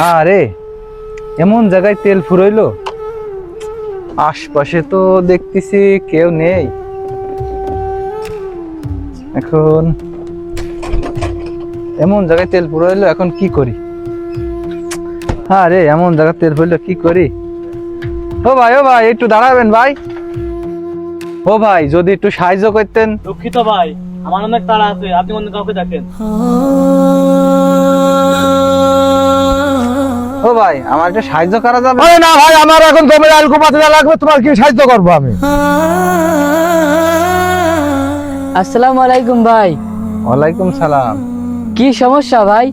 আরে এমন জায়গায় তেল ফুরাইলো, আশপাশে তো দেখতেছি কেউ নেই। এখন এমন জায়গায় তেল ফুরাইলো, এখন কি করি? আরে এমন জায়গায় তেল ফুরাইলো, কি করি? ও ভাই একটু দাঁড়াবেন ভাই। ও ভাই যদি একটু সাহায্য করতেন। দুঃখিত ভাই, আমার অনেক তাড়া আছে, আপনি অন্য কাউকে ডাকেন। ও ভাই আমার একটা সাহায্য করা যাবে? আরে না ভাই, আমার এখন জমির আলু পাতা লাগবে, তোমার কি সাহায্য করবো আমি? আসসালামু আলাইকুম ভাই। ওয়ালাইকুম সালাম। কি সমস্যা ভাই?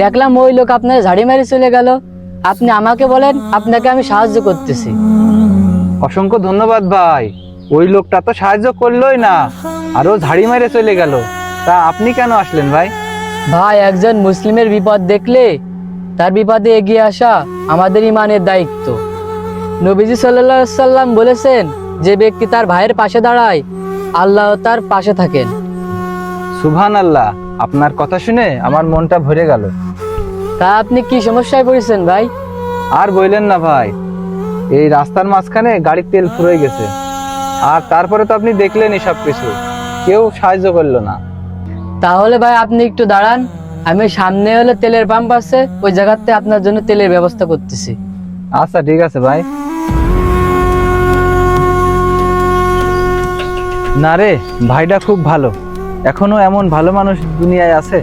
দেখলাম ওই লোক আপনার ঝাড়ি মারি চলে গেল, আপনি আমাকে বলেন, আপনাকে আমি সাহায্য করতেছি। অসংখ্য ধন্যবাদ ভাই। ওই লোকটা তো সাহায্য করলোই না, আরো ঝাড়ি মেরে চলে গেল। তা আপনি কেন আসলেন ভাই? ভাই, একজন মুসলিমের বিপদ দেখলে তার বিপদে এগিয়ে আসা আমাদের ইমানের দায়িত্ব। নবীজি সাল্লাল্লাহু আলাইহি সাল্লাম বলেছেন, যে ব্যক্তি তার ভাইয়ের পাশে দাঁড়ায় আল্লাহ তার পাশে থাকেন। সুবহানাল্লাহ, আপনার কথা শুনে আমার মনটা ভরে গেল। তা আপনি কি সমস্যায় পড়েছেন ভাই? আর বললেন না ভাই, এই রাস্তার মাঝখানে গাড়ির তেল ফুরিয়ে গেছে, আর তারপরে তো আপনি দেখলেনই সবকিছু, কেউ সাহায্য করলো না। তাহলে ভাই আপনি একটু দাঁড়ান, আমি সামনে হলে তেলের পাম্প আছে, ওই জায়গাতে আপনার জন্য তেলের ব্যবস্থা করতেছি। আচ্ছা ঠিক আছে ভাই। না রে, ভাইটা খুব ভালো। এখনো এমন ভালো মানুষ দুনিয়ায় আছে?